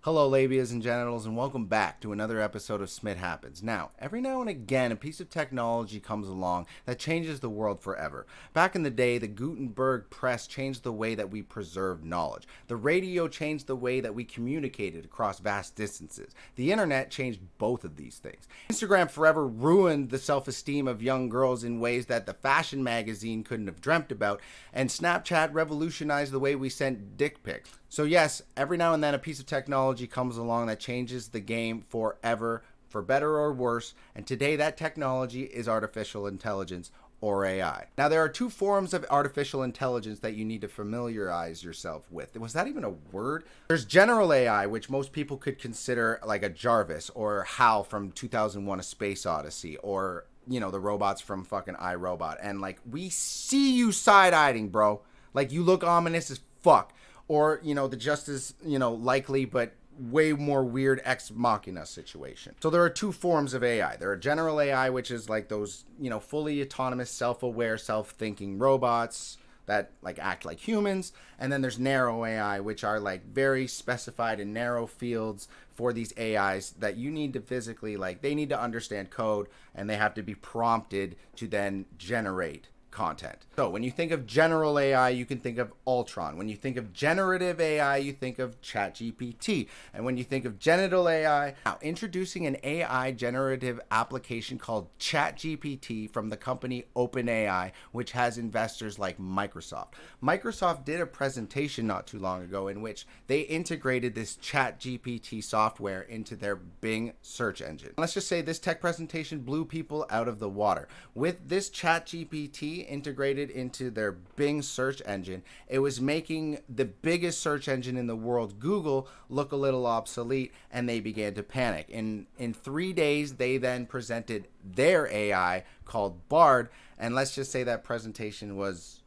Hello, labias and genitals, and welcome back to another episode of Smit Happens. Now, every now and again, a piece of technology comes along that changes the world forever. Back in the day, the Gutenberg press changed the way that we preserved knowledge. The radio changed the way that we communicated across vast distances. The internet changed both of these things. Instagram forever ruined the self-esteem of young girls in ways that the fashion magazine couldn't have dreamt about, and Snapchat revolutionized the way we sent dick pics. So yes, every now and then a piece of technology comes along that changes the game forever, for better or worse, and today that technology is artificial intelligence, or AI. Now, there are two forms of artificial intelligence that you need to familiarize yourself with. Was that even a word? There's general AI, which most people could consider like a Jarvis or Hal from 2001: A Space Odyssey, or, you know, the robots from fucking iRobot. And like, we see you side-eyeing, bro. Like, you look ominous as fuck. Or, you know, the just as, likely but way more weird ex machina situation. So there are two forms of AI. There are general AI, which is like those, fully autonomous, self-aware, self-thinking robots that like act like humans. And then there's narrow AI, which are like very specified and narrow fields for these AIs that you need to physically, like, they need to understand code and they have to be prompted to then generate content. So when you think of general AI, you can think of Ultron. When you think of generative AI, you think of ChatGPT. And when you think of genital AI, now introducing an AI generative application called ChatGPT from the company OpenAI, which has investors like Microsoft. Microsoft did a presentation not too long ago in which they integrated this ChatGPT software into their Bing search engine. Let's just say this tech presentation blew people out of the water. With this ChatGPT integrated into their Bing search engine, it was making the biggest search engine in the world, Google, look a little obsolete, and they began to panic. In 3 days, they then presented their AI called Bard, and let's just say that presentation was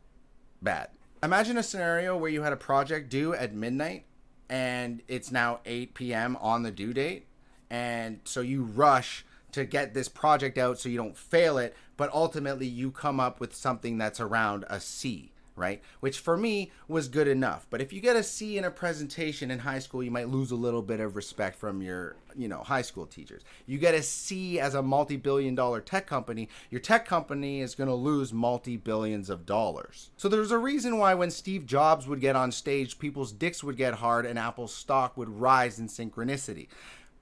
bad. Imagine a scenario where you had a project due at midnight, and it's now 8 p.m. on the due date, and so you rush to get this project out so you don't fail it, but ultimately you come up with something that's around a C, right? Which for me was good enough. But if you get a C in a presentation in high school, you might lose a little bit of respect from your, high school teachers. You get a C as a multi-billion-dollar tech company, your tech company is going to lose multi-billions of dollars. So there's a reason why when Steve Jobs would get on stage, people's dicks would get hard and Apple's stock would rise in synchronicity.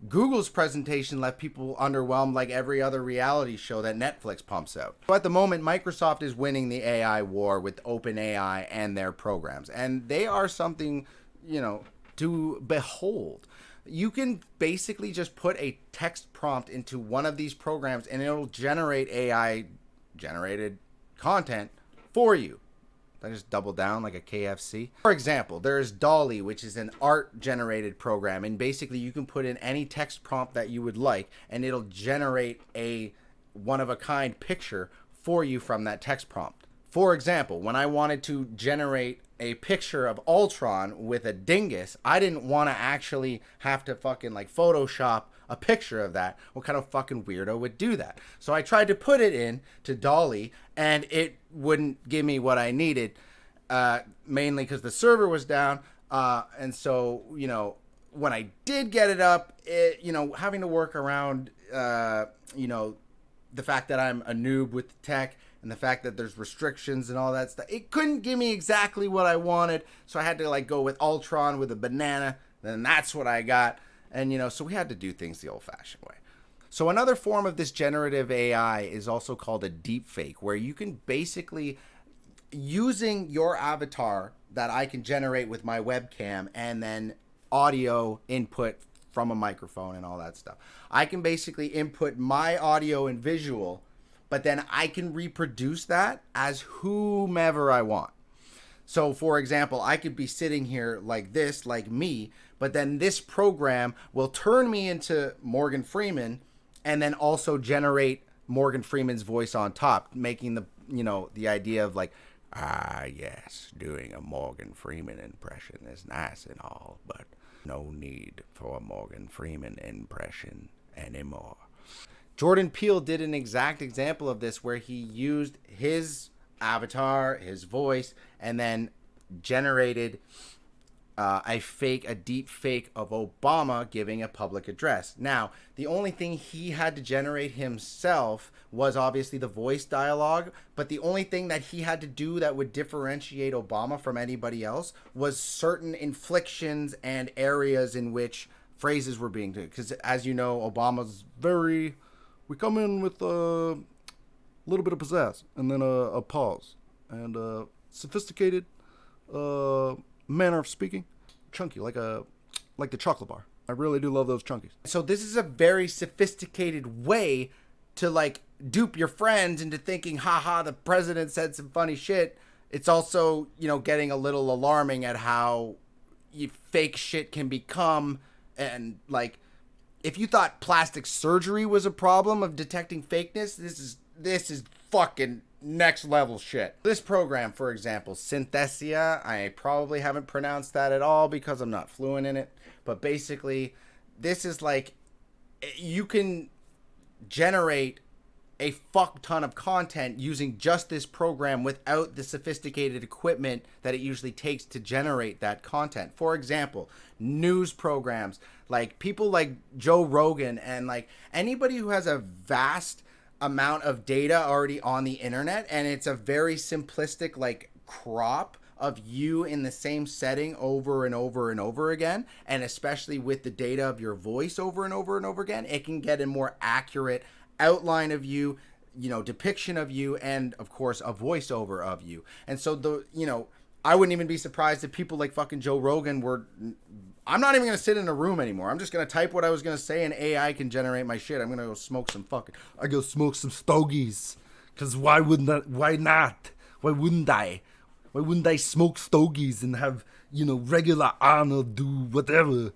Google's presentation left people underwhelmed like every other reality show that Netflix pumps out. So at the moment, Microsoft is winning the AI war with OpenAI and their programs. And they are something, to behold. You can basically just put a text prompt into one of these programs and it'll generate AI-generated content for you. I just double down like a KFC. For example, there's DALL-E, which is an art-generated program, and basically you can put in any text prompt that you would like, and it'll generate a one-of-a-kind picture for you from that text prompt. For example, when I wanted to generate a picture of Ultron with a dingus, I didn't want to actually have to fucking like Photoshop a picture of that. What kind of fucking weirdo would do that? So I tried to put it in to DALL-E and it wouldn't give me what I needed, mainly because the server was down. And so, when I did get it up, having to work around, the fact that I'm a noob with tech and the fact that there's restrictions and all that stuff, it couldn't give me exactly what I wanted. So I had to like go with Ultron with a banana. Then that's what I got. And, so we had to do things the old-fashioned way. So another form of this generative AI is also called a deepfake, where you can basically, using your avatar that I can generate with my webcam and then audio input from a microphone and all that stuff, I can basically input my audio and visual, but then I can reproduce that as whomever I want. So, for example, I could be sitting here like this, like me, but then this program will turn me into Morgan Freeman and then also generate Morgan Freeman's voice on top, making the idea of like, yes, doing a Morgan Freeman impression is nice and all, but no need for a Morgan Freeman impression anymore. Jordan Peele did an exact example of this where he used his avatar, his voice, and then generated a deep fake of Obama giving a public address. Now, the only thing he had to generate himself was obviously the voice dialogue, but the only thing that he had to do that would differentiate Obama from anybody else was certain inflections and areas in which phrases were being done. Because as you know, Obama's very, we come in with a little bit of pizzazz and then a pause and a sophisticated manner of speaking, chunky like the chocolate bar. I really do love those chunkies. So this is a very sophisticated way to like dupe your friends into thinking, haha, the president said some funny shit. It's also, you know, getting a little alarming at how fake shit can become. And like, if you thought plastic surgery was a problem of detecting fakeness, this is fucking next level shit. This program, for example, Synthesia, I probably haven't pronounced that at all because I'm not fluent in it, but basically this is like, you can generate a fuck ton of content using just this program without the sophisticated equipment that it usually takes to generate that content. For example, news programs, like people like Joe Rogan and like anybody who has a vast amount of data already on the internet, and it's a very simplistic like crop of you in the same setting over and over and over again, and especially with the data of your voice over and over and over again, it can get a more accurate outline of you, you know, depiction of you, and of course a voiceover of you. And so I wouldn't even be surprised if people like fucking Joe Rogan were, I'm not even going to sit in a room anymore. I'm just going to type what I was going to say and AI can generate my shit. I'm going to go smoke some I go smoke some stogies. Because why not? Why wouldn't I? Why wouldn't I smoke stogies and have, regular Arnold do whatever?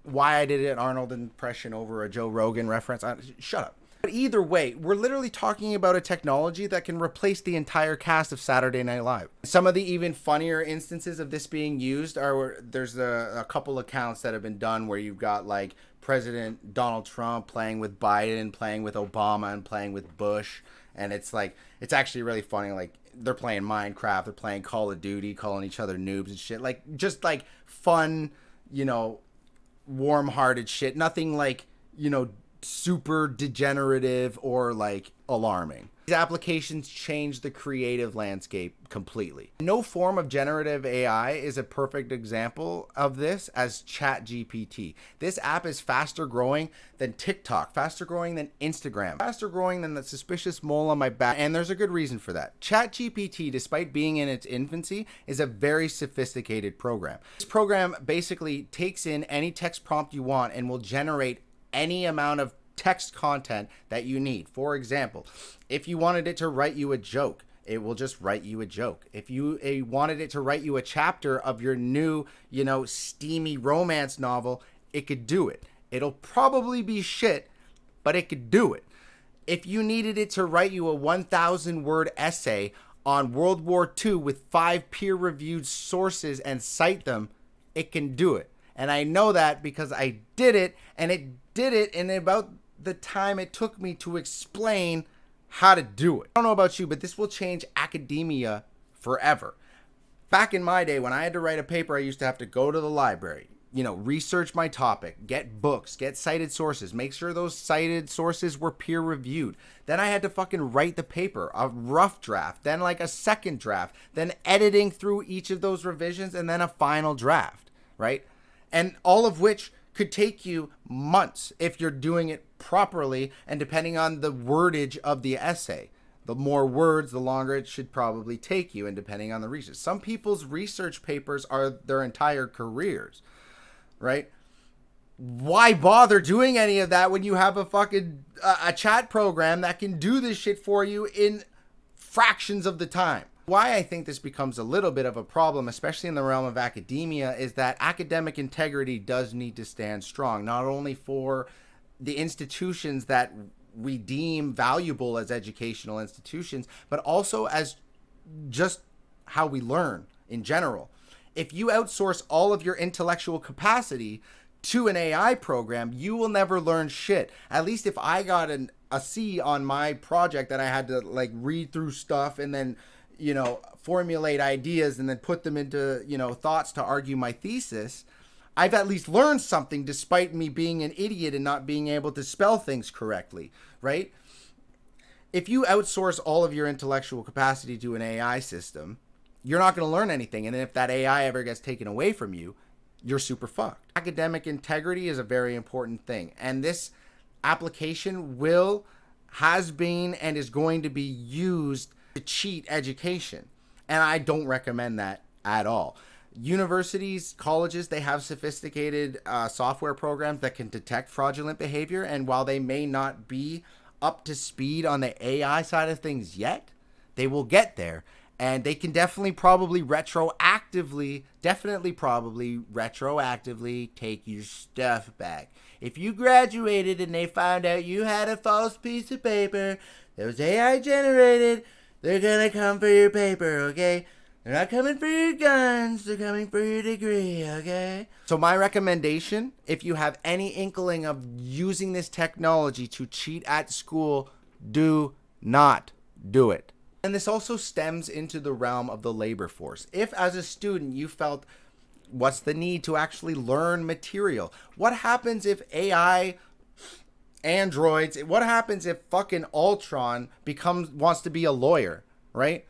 Why I did an Arnold impression over a Joe Rogan reference? Shut up. But either way, we're literally talking about a technology that can replace the entire cast of Saturday Night Live. Some of the even funnier instances of this being used are, there's a couple accounts that have been done where you've got like President Donald Trump playing with Biden, playing with Obama, and playing with Bush. And it's like, it's actually really funny. Like, they're playing Minecraft, they're playing Call of Duty, calling each other noobs and shit. Like, just like fun, warm-hearted shit. Nothing like, super degenerative or like alarming. These applications change the creative landscape completely. No form of generative AI is a perfect example of this as ChatGPT. This app is faster growing than TikTok, faster growing than Instagram, faster growing than the suspicious mole on my back, and there's a good reason for that. ChatGPT, despite being in its infancy, is a very sophisticated program. This program basically takes in any text prompt you want and will generate any amount of text content that you need. For example, if you wanted it to write you a joke, it will just write you a joke. If you wanted it to write you a chapter of your new, steamy romance novel, it could do it. It'll probably be shit, but it could do it. If you needed it to write you a 1,000-word essay on World War II with 5 peer-reviewed sources and cite them, it can do it. And I know that because I did it, and it did it in about the time it took me to explain how to do it. I don't know about you, but this will change academia forever. Back in my day, when I had to write a paper, I used to have to go to the library, research my topic, get books, get cited sources, make sure those cited sources were peer reviewed. Then I had to fucking write the paper, a rough draft, then like a second draft, then editing through each of those revisions, and then a final draft, right? And all of which could take you months if you're doing it properly and depending on the wordage of the essay. The more words, the longer it should probably take you, and depending on the research. Some people's research papers are their entire careers, right? Why bother doing any of that when you have a fucking a chat program that can do this shit for you in fractions of the time? Why I think this becomes a little bit of a problem, especially in the realm of academia, is that academic integrity does need to stand strong, not only for the institutions that we deem valuable as educational institutions, but also as just how we learn in general. If you outsource all of your intellectual capacity to an AI program, you will never learn shit. At least if I got a C on my project that I had to like read through stuff and then formulate ideas and then put them into, thoughts to argue my thesis, I've at least learned something despite me being an idiot and not being able to spell things correctly, right? If you outsource all of your intellectual capacity to an AI system, you're not going to learn anything. And then if that AI ever gets taken away from you, you're super fucked. Academic integrity is a very important thing. And this application has been, and is going to be used to cheat education. And I don't recommend that at all. Universities, colleges, they have sophisticated software programs that can detect fraudulent behavior. And while they may not be up to speed on the AI side of things yet, they will get there. And they can definitely probably retroactively take your stuff back. If you graduated and they found out you had a false piece of paper that was AI generated, they're gonna come for your paper, okay? They're not coming for your guns, they're coming for your degree, okay? So my recommendation, if you have any inkling of using this technology to cheat at school, do not do it. And this also stems into the realm of the labor force. If as a student you felt, what's the need to actually learn material? What happens if AI androids, what happens if fucking Ultron wants to be a lawyer, right?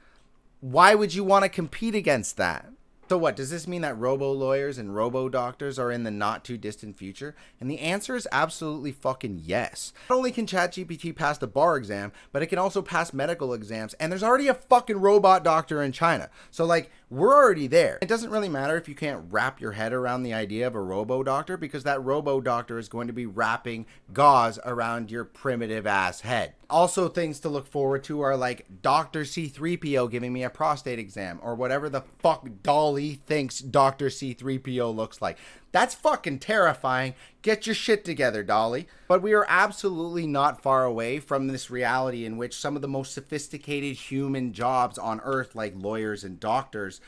Why would you want to compete against that? So what, does this mean that robo lawyers and robo doctors are in the not too distant future? And the answer is absolutely fucking yes. Not only can ChatGPT pass the bar exam, but it can also pass medical exams. And there's already a fucking robot doctor in China. So like, we're already there. It doesn't really matter if you can't wrap your head around the idea of a robo doctor, because that robo doctor is going to be wrapping gauze around your primitive ass head. Also, things to look forward to are like Dr. C3PO giving me a prostate exam, or whatever the fuck Dolly thinks Dr. C3PO looks like. That's fucking terrifying. Get your shit together, Dolly. But we are absolutely not far away from this reality in which some of the most sophisticated human jobs on Earth, like lawyers and doctors,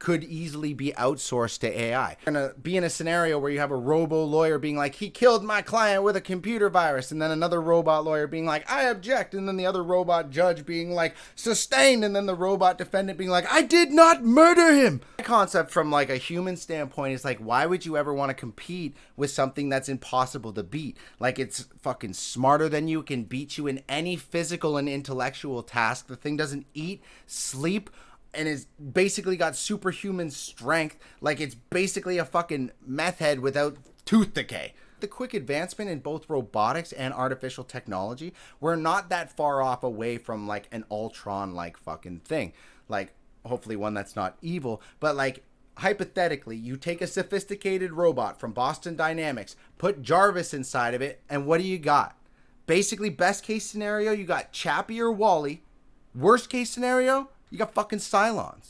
could easily be outsourced to AI. You're gonna be in a scenario where you have a robo lawyer being like, he killed my client with a computer virus, and then another robot lawyer being like, I object, and then the other robot judge being like, sustained, and then the robot defendant being like, I did not murder him. The concept from like a human standpoint is like, why would you ever want to compete with something that's impossible to beat? Like, it's fucking smarter than you, can beat you in any physical and intellectual task. The thing doesn't eat, sleep, and is basically got superhuman strength. Like, it's basically a fucking meth head without tooth decay. The quick advancement in both robotics and artificial technology, we're not that far off away from like an Ultron like fucking thing. Like, hopefully one that's not evil, but like, hypothetically, you take a sophisticated robot from Boston Dynamics, put Jarvis inside of it, and what do you got? Basically, best case scenario, you got Chappie or Wally. Worst case scenario, you got fucking Cylons.